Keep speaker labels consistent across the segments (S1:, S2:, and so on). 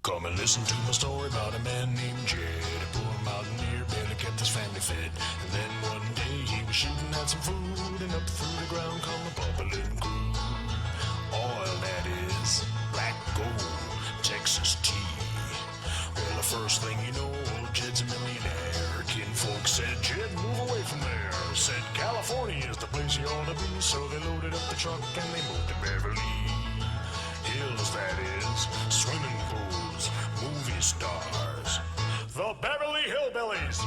S1: Come and listen to my story about a man named Jed. A poor mountaineer barely kept his family fed. And then one day he was shooting at some food, and up through the ground come a bubbling crude. Oil, that is, black gold, Texas tea. Well, the first thing you know, old Jed's a millionaire. Kinfolk said, Jed, move away from there. Said, California is the place you ought to be. So they loaded up the truck and they moved to Beverly Hills, that is, swimming pools, movie stars, the Beverly Hillbillies.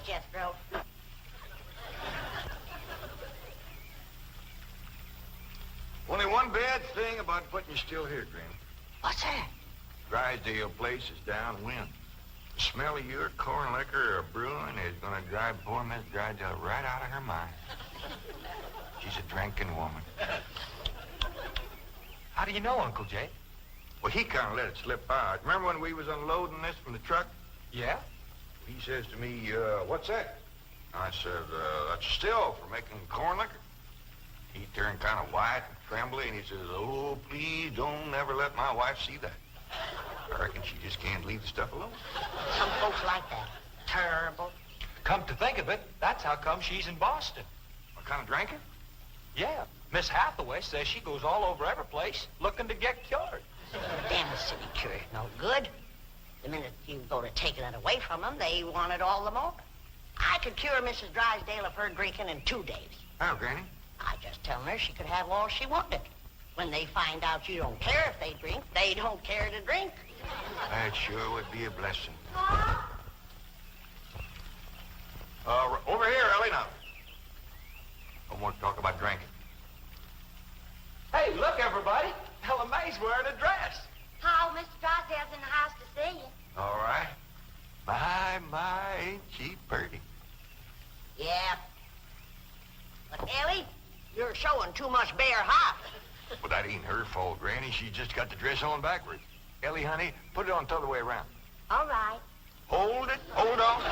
S2: Jethro.
S3: Only one bad thing about putting you still here, Granny.
S2: What's that?
S3: Drysdale place is downwind. The smell of your corn liquor or brewing is going to drive poor Miss Drysdale right out of her mind. She's a drinking woman.
S4: How do you know, Uncle Jay?
S3: Well, he kind of let it slip out. Remember when we was unloading this from the truck?
S4: Yeah?
S3: He says to me, what's that? I said, that's a still for making corn liquor. He turned kind of white and trembly, and he says, oh, please don't ever let my wife see that. I reckon she just can't leave the stuff alone.
S2: Some folks like that. Terrible.
S4: Come to think of it, that's how come she's in Boston.
S3: What kind of drinking?
S4: Yeah. Miss Hathaway says she goes all over every place looking to get cured.
S2: Damn the city cure is no good. The minute you go to taking it away from them, they want it all the more. I could cure Mrs. Drysdale of her drinking in 2 days.
S3: How, Granny?
S2: I just tell her she could have all she wanted. When they find out you don't care if they drink, they don't care to drink.
S3: That sure would be a blessing. Over here, Ellie, now. No more talk about drinking.
S4: Hey, look, everybody. Ella Mae's wearing a dress.
S5: How, Mr. Drysdale's in the house to see you.
S3: All right. My, ain't she pretty?
S2: Yeah. But, Ellie, you're showing too much bare hop.
S3: Well, that ain't her fault, Granny. She just got the dress on backwards. Ellie, honey, put it on the other way around.
S5: All right.
S3: Hold it. Hold on.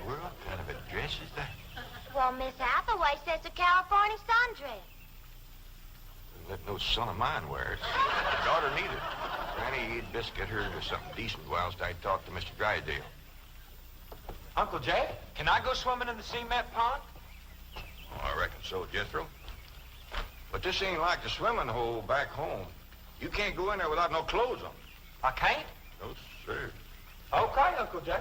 S3: What kind of a dress is that?
S5: Well, Miss Hathaway says a California sundress.
S3: Let no son of mine wear it. Daughter neither. Granny, you'd best get her to something decent whilst I talk to Mr. Drysdale.
S4: Uncle Jay, can I go swimming in the cement pond?
S3: Oh, I reckon so, Jethro. But this ain't like the swimming hole back home. You can't go in there without no clothes on.
S4: I can't?
S3: No, sir.
S4: Okay, Uncle Jay.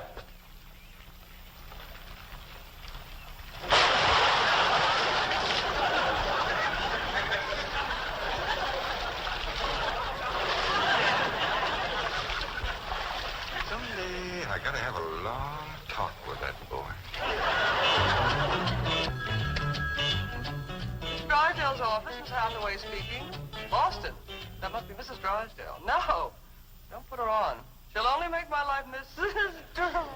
S3: Someday I gotta have a long talk with that boy.
S6: Drysdale's office, Miss Hathaway speaking. Boston. That must be Mrs. Drysdale. No, don't put her on. She'll only make my life Mrs. Drysdale.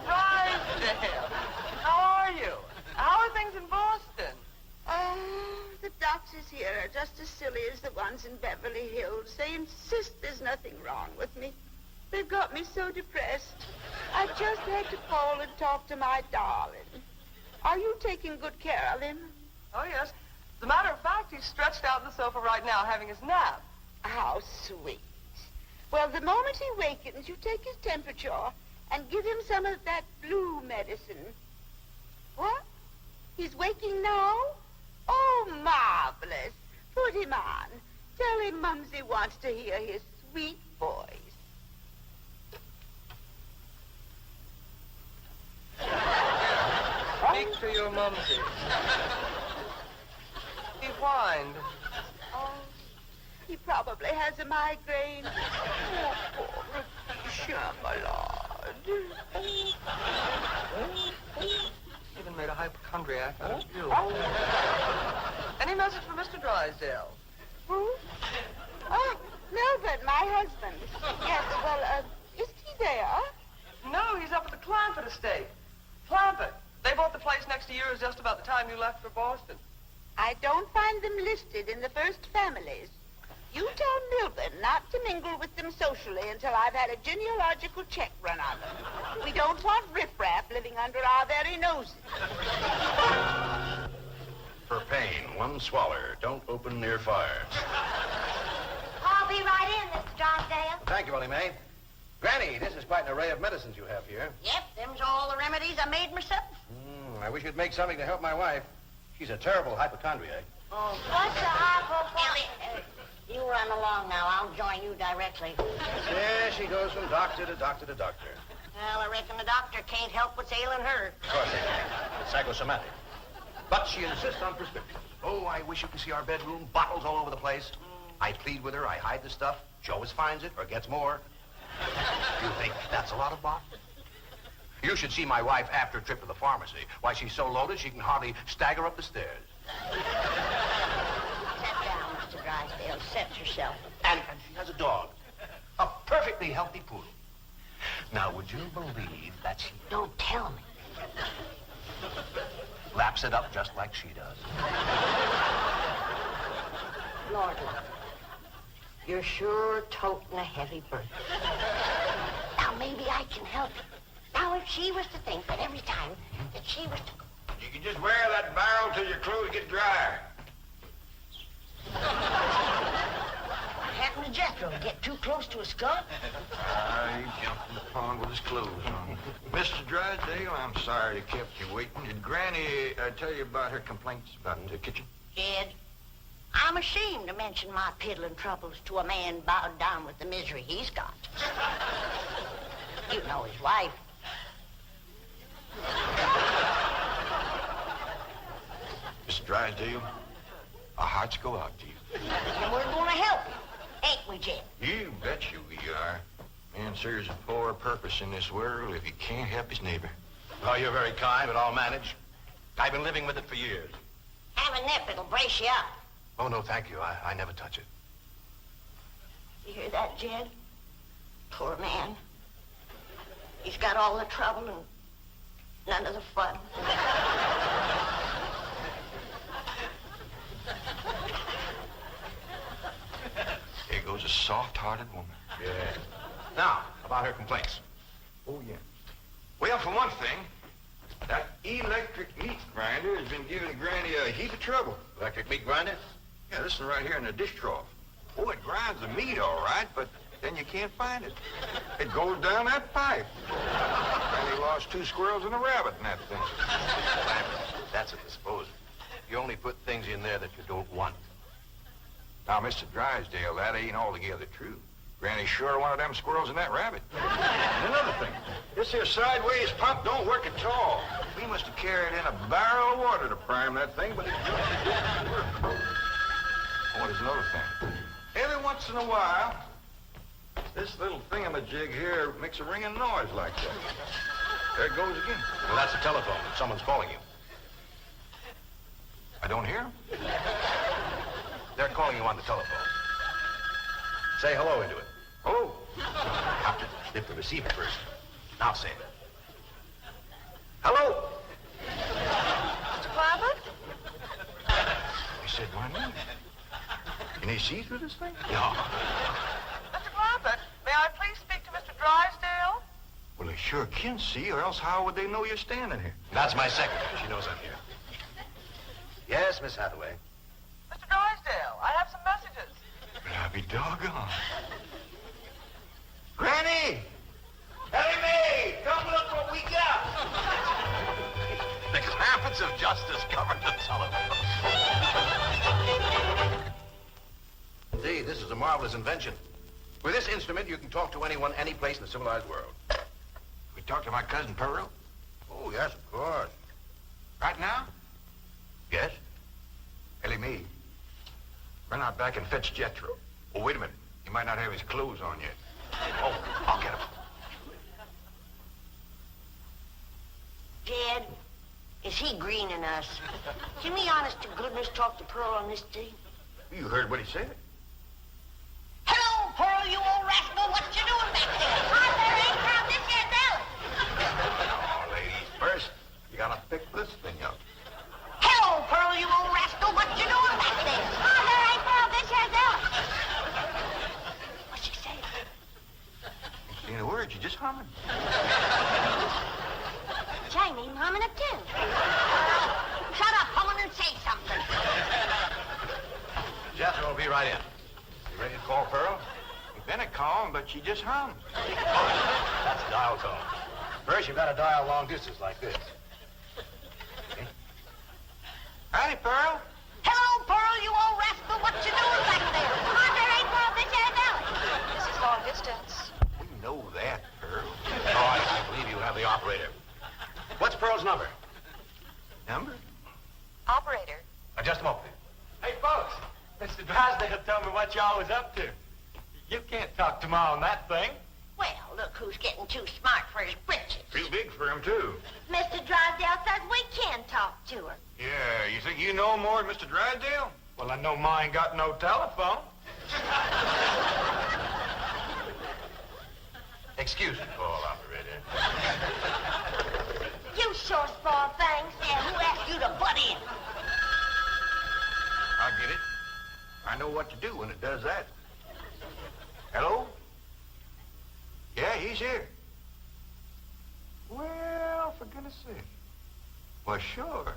S6: How are you? How are things in Boston?
S7: The doctors here are just as silly as the ones in Beverly Hills. They insist there's nothing wrong with me. They've got me so depressed. I just had to call and talk to my darling. Are you taking good care of him?
S6: Oh, yes. As a matter of fact, he's stretched out on the sofa right now having his nap.
S7: How sweet. Well, the moment he wakens, you take his temperature and give him some of that blue medicine. What? He's waking now? Oh, marvelous. Put him on. Tell Only Mumsy wants to hear his sweet voice.
S6: Speak to your mumsy. He whined.
S7: Oh, he probably has a migraine. Oh, poor Rhodesia, my lord.
S6: Even made a hypochondriac out of you. Any message for Mr. Drysdale?
S7: Who? Oh, Melvin, my husband. Yes, well, is he there?
S6: No, he's up at the Clampett estate. Clampett. They bought the place next to yours just about the time you left for Boston.
S7: I don't find them listed in the first families. You tell Melvin not to mingle with them socially until I've had a genealogical check run on them. We don't want riffraff living under our very noses.
S8: For pain, one swaller. Don't open near fire.
S5: I'll be right in, Mr. Drysdale.
S8: Thank you, Willie Mae. Granny, this is quite an array of medicines you have here.
S2: Yep, them's all the remedies I made myself.
S8: I wish you'd make something to help my wife. She's a terrible hypochondriac.
S2: Oh,
S5: What's the hypochondriac?
S2: Ellie, you run along now. I'll join you directly.
S8: Yeah, she goes from doctor to doctor to doctor.
S2: Well, I reckon the doctor can't help what's ailing her.
S8: Of course they can. It's psychosomatic. But she insists on prescriptions. Oh, I wish you could see our bedroom. Bottles all over the place. I plead with her. I hide the stuff. She always finds it or gets more. You think that's a lot of bottles? You should see my wife after a trip to the pharmacy. Why, she's so loaded she can hardly stagger up the stairs.
S2: Sit down, Mr. Drysdale. Set yourself.
S8: And she has a dog. A perfectly healthy poodle. Now, would you believe that she
S2: Don't tell me.
S8: laps it up just like she does?
S2: Lord, love, you're sure toting a heavy burden. Now, maybe I can help you. Now, if she was to think that every time that she was to...
S3: You can just wear that barrel till your clothes get dry.
S2: What happened to Jethro? Get too close to a skunk?
S3: He jumped in the pond with his clothes on. Mr. Drysdale, I'm sorry to kept you waiting. Did Granny tell you about her complaints about the kitchen?
S2: Jed, I'm ashamed to mention my piddling troubles to a man bowed down with the misery he's got. You know his wife.
S3: Mr. Drysdale, our hearts go out to you.
S2: And we're going to help you, ain't we, Jed?
S3: You bet you we are. Man serves a poor purpose in this world if he can't help his neighbor.
S8: Oh, you're very kind, but I'll manage. I've been living with it for years.
S2: Have a nip, it'll brace you up.
S8: Oh, no, thank you. I never touch it.
S2: You hear that, Jed? Poor man. He's got all the trouble and none of the fun.
S3: Here goes a soft-hearted woman.
S8: Yeah. Now, about her complaints.
S3: Oh, yeah. Well, for one thing, that electric meat grinder has been giving Granny a heap of trouble.
S8: Electric meat grinder?
S3: Yeah, this is right here in the dish trough. Oh, it grinds the meat all right, but then you can't find it. It goes down that pipe. Granny lost 2 squirrels and a rabbit in that thing.
S8: That's a disposal. You only put things in there that you don't want.
S3: Now, Mr. Drysdale, that ain't altogether true. Granny sure wanted them squirrels and that rabbit. And another thing, this here sideways pump don't work at all. We must have carried in a barrel of water to prime that thing, but it didn't work. Oh, there's another thing. Every once in a while, this little thingamajig here makes a ringing noise like that. There it goes again.
S8: Well, that's the telephone. Someone's calling you.
S3: I don't hear him.
S8: They're calling you on the telephone. Say hello into it.
S3: Oh,
S8: Have to snip the receiver first. Now say it. Hello?
S6: Mr. Clampett?
S3: he said my name. Can he see through this thing?
S8: No.
S6: Mr. Clampett, may I please speak to Mr. Drysdale?
S3: Well, they sure can see, or else how would they know you're standing here?
S8: That's my secretary. She knows I'm here. Yes, Miss Hathaway.
S6: Mr. Drysdale, I have some messages.
S3: But I'll be doggone. Granny! Ellie Mae! Come look what we got!
S8: The Clampetts have just discovered the telephone. Indeed, this a marvelous invention. With this instrument, you can talk to anyone, any place in the civilized world.
S3: We talk to my cousin Pearl?
S8: Oh, yes, of course.
S3: Right now?
S8: Yes?
S3: Ellie me. Run out back and fetch Jethro. Oh, wait a minute. He might not have his clothes on yet.
S8: Oh, I'll get him.
S2: Jed, is he greening us? Can we honest to goodness talk to Pearl on this thing?
S3: You heard what he said.
S2: Hello, Pearl, you old rascal. What you doing back there?
S5: Hi, there ain't crowd this here Dallas.
S3: Now, ladies, first, you gotta pick this thing up.
S2: Hello, Pearl, you old rascal. What you doing back there?
S5: Hi, there ain't crowd this here Dallas.
S2: What's she saying?
S3: Ain't saying a word, you just humming.
S5: Jamie, humming it too.
S2: Shut up, humming, and say something.
S8: Jethro will be right in. You ready to call Pearl?
S3: We've been a calm, but she just hums.
S8: That's dial tone. First, you've got to dial long distance like this. Okay.
S3: Howdy, Pearl.
S2: Hello, Pearl, you old rascal. What you doing back there?
S5: Hi, there ain't crowd this here Dallas.
S6: This is long distance.
S3: We know that, Pearl.
S8: Oh, I believe you have the operator. What's Pearl's number?
S3: Number?
S6: Operator.
S8: Just a moment.
S4: Hey, folks, Mr. Drysdale told me what y'all was up to. You can't talk to Ma on that thing.
S2: Well, look who's getting too smart for his britches.
S3: Too big for him, too.
S5: Mr. Drysdale says we can talk to her.
S3: Yeah, you think you know more than Mr. Drysdale?
S4: Well, I know Ma ain't got no telephone.
S8: Excuse me, call operator.
S5: You sure spoil things.
S2: And who asked you to butt in?
S3: I get it. I know what to do when it does that. Hello? Yeah, he's here. Well, for goodness sake. Well, sure.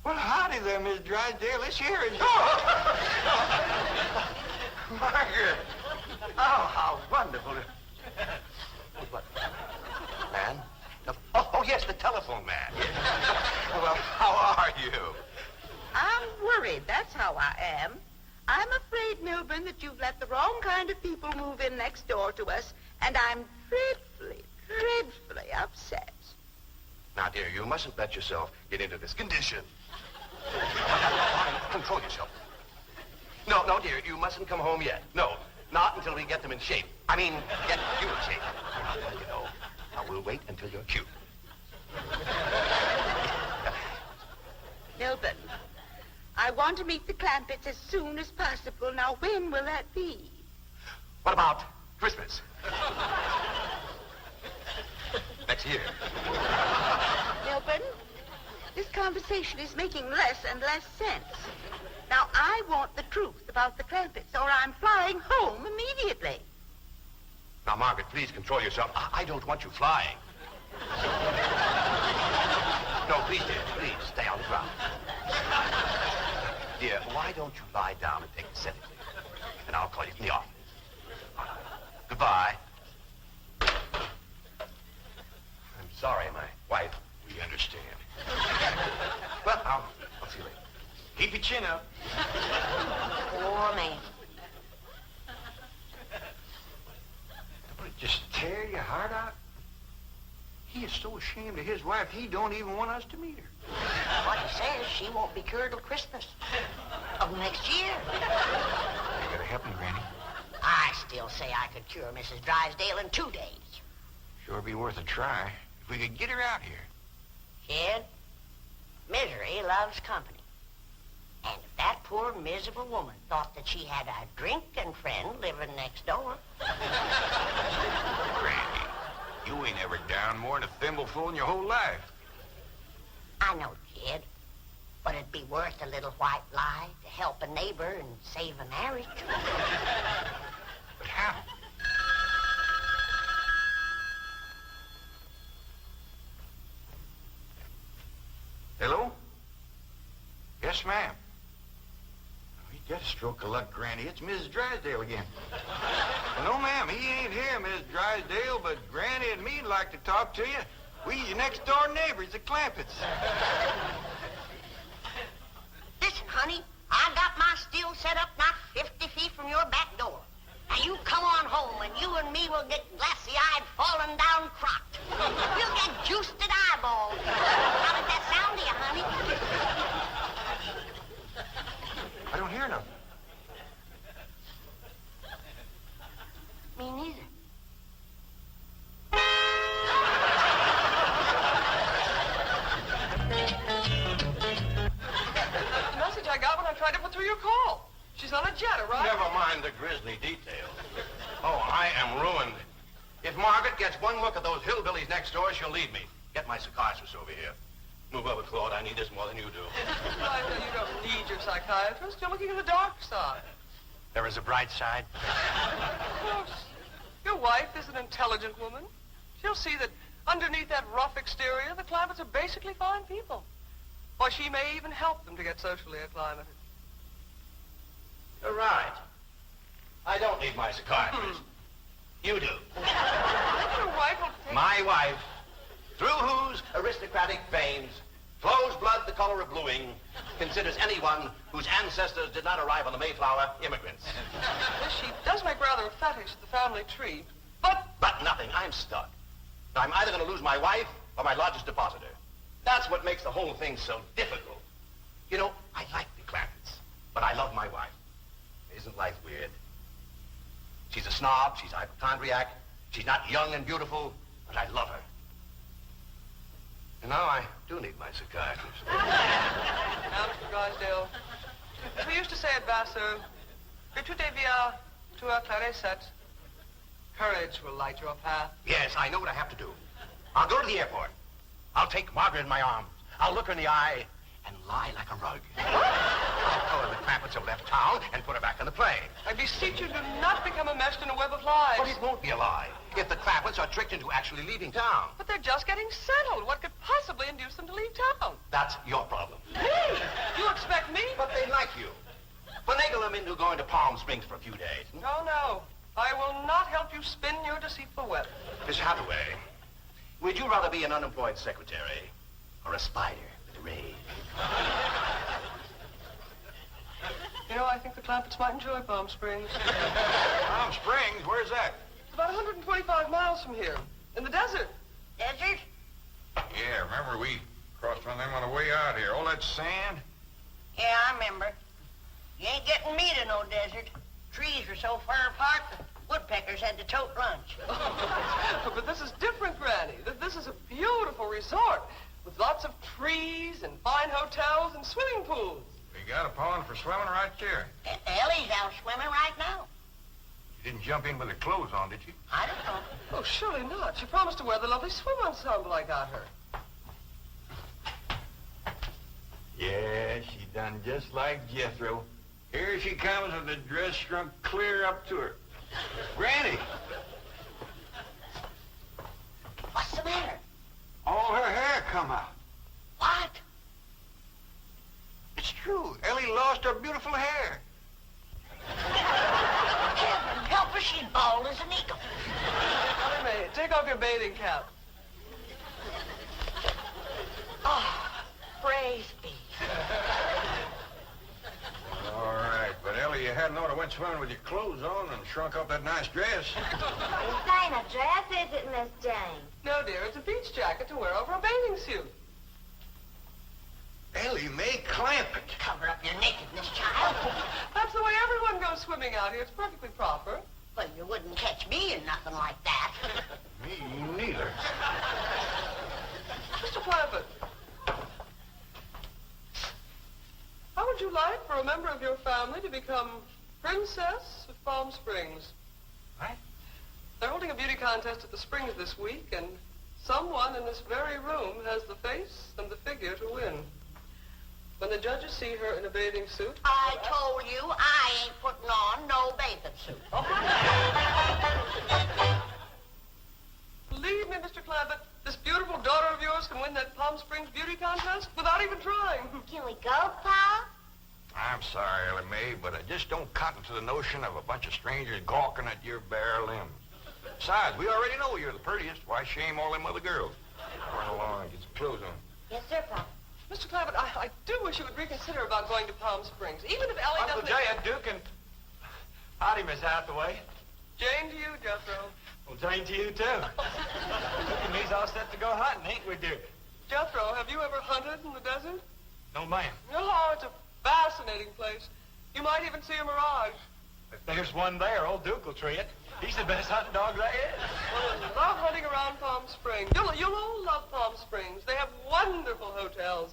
S3: Well, howdy there, Miss Drysdale. Let's hear it.
S8: Margaret! Oh, how wonderful. What? Man? Oh, yes, the telephone man. Yes. Well, how are you?
S7: I'm worried, that's how I am. I'm afraid, Milburn, that you've let the wrong kind of people move in next door to us, and I'm dreadfully upset.
S8: Now, dear, you mustn't let yourself get into this condition. Control yourself. No, dear, you mustn't come home yet. No, not until we get them in shape. I mean, get you in shape. You know, now we'll wait until you're cute.
S7: Milburn, I want to meet the Clampetts as soon as possible. Now, when will that be?
S8: What about Christmas? Next year.
S7: Milburn, this conversation is making less and less sense. Now, I want the truth about the Clampetts, or I'm flying home immediately.
S8: Now, Margaret, please control yourself. I don't want you flying. No, please, dear, please, stay on the ground. Dear, why don't you lie down and take a sedative? And I'll call you from the office. Goodbye. I'm sorry, my wife.
S3: We understand.
S8: Well, I'll see you later.
S3: Keep your chin up.
S2: Poor man.
S3: Don't it just tear your heart out? He is so ashamed of his wife, he don't even want us to meet her.
S2: What he says, she won't be cured till Christmas of next year.
S3: You gotta help me, Granny.
S2: I still say I could cure Mrs. Drysdale in 2 days.
S3: Sure be worth a try. If we could get her out here.
S2: Kid, misery loves company. And if that poor, miserable woman thought that she had a drinking friend living next door...
S3: Granny, you ain't ever down more than a thimbleful in your whole life.
S2: I know, kid. But it'd be worth a little white lie to help a neighbor and save a marriage.
S3: But how? Hello? Yes, ma'am. You got a stroke of luck, Granny. It's Mrs. Drysdale again. No, ma'am, he ain't here, Miss Drysdale, but Granny and me'd like to talk to you. We your next-door neighbors, the Clampetts.
S2: Listen, honey, I got my still set up not 50 feet from your back
S6: your call? She's on a jet, right?
S8: Never mind the grisly details. Oh, I am ruined. If Margaret gets one look at those hillbillies next door, she'll leave me. Get my psychiatrist over here. Move over, Claude. I need this more than you do.
S6: Drysdale, you don't need your psychiatrist. You're looking at the dark side.
S8: There is a bright side.
S6: Of course. Your wife is an intelligent woman. She'll see that underneath that rough exterior, the Clampetts are basically fine people. Or she may even help them to get socially acclimated.
S8: You're right. I don't need my psychiatrist. You do.
S6: Your wife will take...
S8: My wife, through whose aristocratic veins flows blood the color of bluing, considers anyone whose ancestors did not arrive on the Mayflower immigrants.
S6: Yes, she does make rather a fetish of the family tree, but...
S8: But nothing. I'm stuck. I'm either going to lose my wife or my largest depositor. That's what makes the whole thing so difficult. You know, I like the Clampetts, but I love my wife. Isn't life weird? She's a snob, she's a hypochondriac, she's not young and beautiful, but I love her. And now I do need my psychiatrist.
S6: Now, Mr. Drysdale, as we used to say at Vassar, que tout devient tout éclaircit. Courage will light your path.
S8: Yes, I know what I have to do. I'll go to the airport. I'll take Margaret in my arms. I'll look her in the eye and lie like a rug. I'll tell her the Clampetts have left town and put her back in the plane.
S6: I beseech you, do not become enmeshed in a web of lies.
S8: But it won't be a lie if the Clampetts are tricked into actually leaving town.
S6: But they're just getting settled. What could possibly induce them to leave town?
S8: That's your problem.
S6: Me? You expect me?
S8: But they like you. Finagle them into going to Palm Springs for a few days.
S6: No, no. I will not help you spin your deceitful web.
S8: Miss Hathaway, would you rather be an unemployed secretary or a spider with a raise?
S6: You know, I think the Clampetts might enjoy Palm Springs.
S3: Palm Springs? Where's that?
S6: It's about 125 miles from here, in the desert.
S2: Desert?
S3: Yeah, remember we crossed one of them on the way out here. All that sand?
S2: Yeah, I remember. You ain't getting me to no desert. Trees were so far apart, the woodpeckers had to tote lunch.
S6: But this is different, Granny. This is a beautiful resort with lots of trees and fine hotels and swimming pools.
S3: We got a pond for swimming right there.
S2: Ellie's out swimming right now.
S3: You didn't jump in with her clothes on, did you?
S2: I don't know.
S6: Oh, surely not. She promised to wear the lovely swim ensemble I got her.
S4: Yeah, she done just like Jethro. Here she comes with the dress shrunk clear up to her. Granny,
S2: What's the matter?
S4: all her hair come out.
S2: What?
S3: It's true. Ellie lost her beautiful hair.
S2: Heaven help her, she's bald as an eagle.
S6: Wait a minute. Take off your bathing cap.
S2: Oh, praise be.
S3: All right, but Ellie, you hadn't ought to went swimming with your clothes on and shrunk up that nice dress.
S5: This ain't a dress, is it, Miss Jane?
S6: No, dear, it's a beach jacket to wear over a bathing suit.
S3: Ellie Mae Clampett.
S2: Cover up your nakedness, child.
S6: That's the way everyone goes swimming out here. It's perfectly proper.
S2: Well, you wouldn't catch me in nothing like that.
S3: Me neither.
S6: Mr. Clampett, how would you like for a member of your family to become Princess of Palm Springs?
S3: What?
S6: They're holding a beauty contest at the Springs this week, and someone in this very room has the face and the figure to win. When the judges see her in a bathing suit...
S2: I told you I ain't putting on no bathing suit.
S6: Believe me, Mr. Clampett, this beautiful daughter of yours can win that Palm Springs beauty contest without even trying.
S5: Can we go, Pa?
S3: I'm sorry, Ellie Mae, but I just don't cotton to the notion of a bunch of strangers gawking at your bare limbs. Besides, we already know you're the prettiest. Why shame all them other girls? Run along and get some clothes on.
S5: Yes, sir, Pa.
S6: Mr. Clampett, I do wish you would reconsider about going to Palm Springs, even if Ellie
S4: Uncle
S6: doesn't...
S4: Jay and Duke and... Howdy, Miss Hathaway.
S6: Jane to you, Jethro.
S4: Well, Jane to you, too. Duke and me's all set to go hunting, ain't we, Duke?
S6: Jethro, have you ever hunted in the desert?
S4: No, ma'am.
S6: Oh, it's a fascinating place. You might even see a mirage.
S4: If there's one there, old Duke will tree it. He's the best hunting dog there is.
S6: Well, I love hunting around Palm Springs. You'll all love Palm Springs. They have wonderful hotels.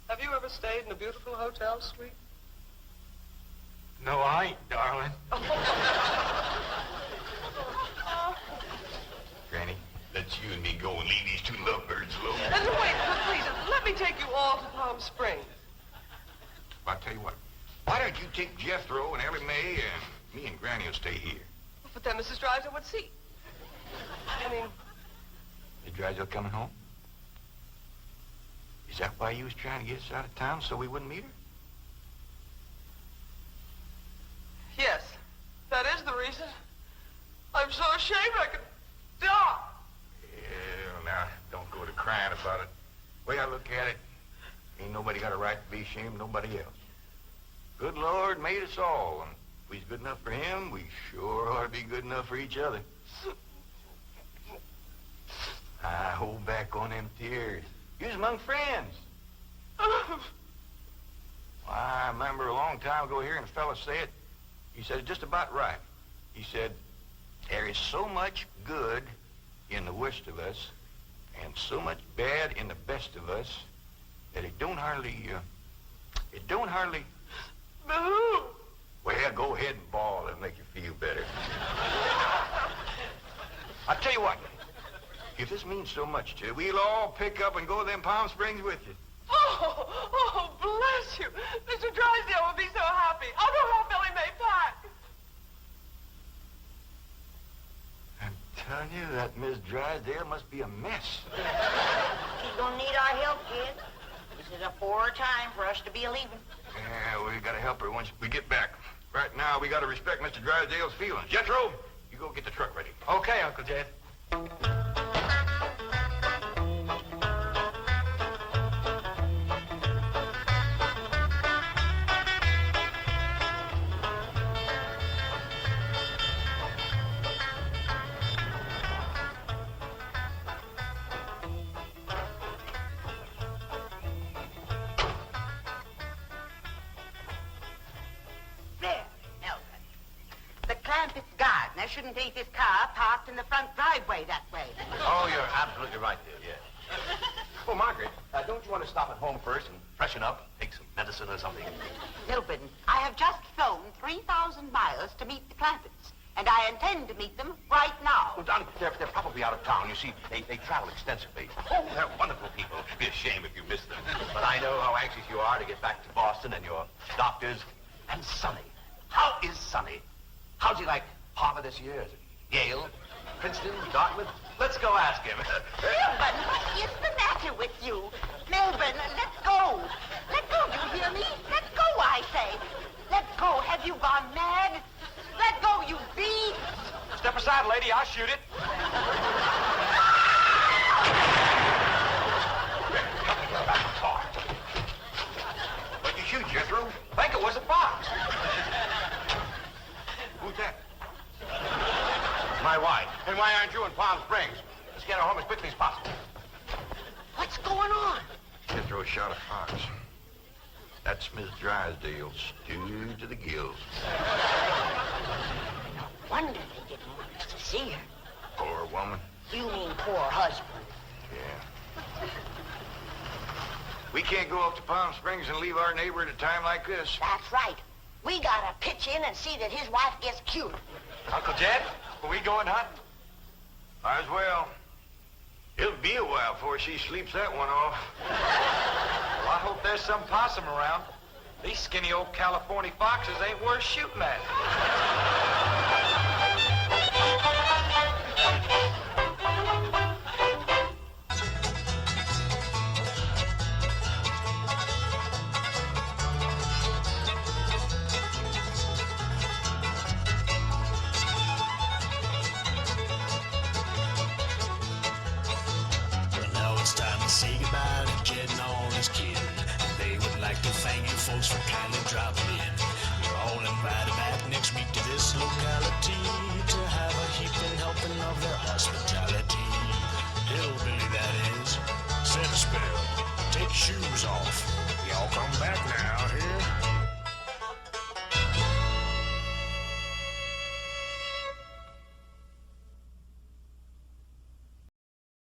S6: Have you ever stayed in a beautiful hotel suite?
S4: No, I ain't, darling. Granny, let's you and me go and leave these two lovebirds alone.
S6: And wait, please, let me take you all to Palm Springs.
S3: I'll tell you what. Why don't you take Jethro and Ellie Mae and me and Granny will stay here?
S6: But then Mrs. Drysdale would see. I mean...
S3: Is Drysdale coming home? Is that why you was trying to get us out of town so we wouldn't meet her?
S6: Yes, that is the reason. I'm so ashamed I could die.
S3: Yeah, now, don't go to crying about it. The way I look at it, ain't nobody got a right to be ashamed of nobody else. Good Lord made us all, and if we's good enough for him, we sure ought to be good enough for each other. I hold back on them tears. You's among friends. Well, I remember a long time ago hearing a fella say it. He said it just about right. He said, there is so much good in the worst of us and so much bad in the best of us that it don't hardly...
S6: Boo!
S3: Well, go ahead and bawl. It'll make you feel better. I'll tell you what. If this means so much to you, we'll all pick up and go to them Palm Springs with you.
S6: Oh, bless you. Mr. Drysdale would be so happy. I'll go help Billy Mae pack.
S3: I'm telling you, that Miss Drysdale must be a mess.
S2: She's gonna need our help, kid. This is a poor time for us to be leaving.
S3: Yeah, we gotta help her once we get back. Right now, we gotta respect Mr. Drysdale's feelings. Jethro, you go get the truck ready.
S4: Okay, Uncle Jed.
S2: There, Melvin. The Clampetts gardener shouldn't leave his car parked in the front driveway that way.
S8: Oh, you're absolutely right, dear, yes. Well, Margaret, don't you want to stop at home first and freshen up, take some medicine or something?
S2: Milburn, I have just flown 3,000 miles to meet the Clampetts, and I intend to meet them right now.
S8: Well, Don, they're probably out of town. You see, they travel extensively. Oh, they're wonderful people. It'd be a shame if you missed them. But I know how anxious you are to get back to Boston and your doctors. And Sonny. How is Sonny? How's he like Harvard this year? Is it Yale? Princeton? Dartmouth? Let's go ask him.
S2: Milburn, what is the matter with you? Milburn, let go. Let go, do you hear me? Let go, I say. Let go. Have you gone mad? Let go, you beast.
S4: Step aside, lady. I'll shoot it.
S3: What'd you shoot, Jethro?
S4: I think it was a fox.
S3: Who's that?
S8: My wife. And why aren't you in Palm Springs? Let's get her home as quickly as possible.
S2: What's going on?
S3: Jethro shot a fox. That's Miss Drysdale, stewed to the gills.
S2: No wonder they didn't want us to see her.
S3: Poor woman.
S2: You mean poor husband.
S3: Yeah. We can't go up to Palm Springs and leave our neighbor at a time like this.
S2: That's right. We gotta pitch in and see that his wife gets cured.
S4: Uncle Jed, are we going hunting?
S3: Might as well. It'll be a while before she sleeps that one off.
S4: Well, I hope there's some possum around. These skinny old California foxes ain't worth shooting at.
S1: Well, now it's time to say goodbye to Jed and all his kin. They would like to thank you folks for kindly dropping in. You're all invited back next week to this locality to have a heaping helping of their hospitality. Hillbilly, that is. Set a spell. Take your shoes off.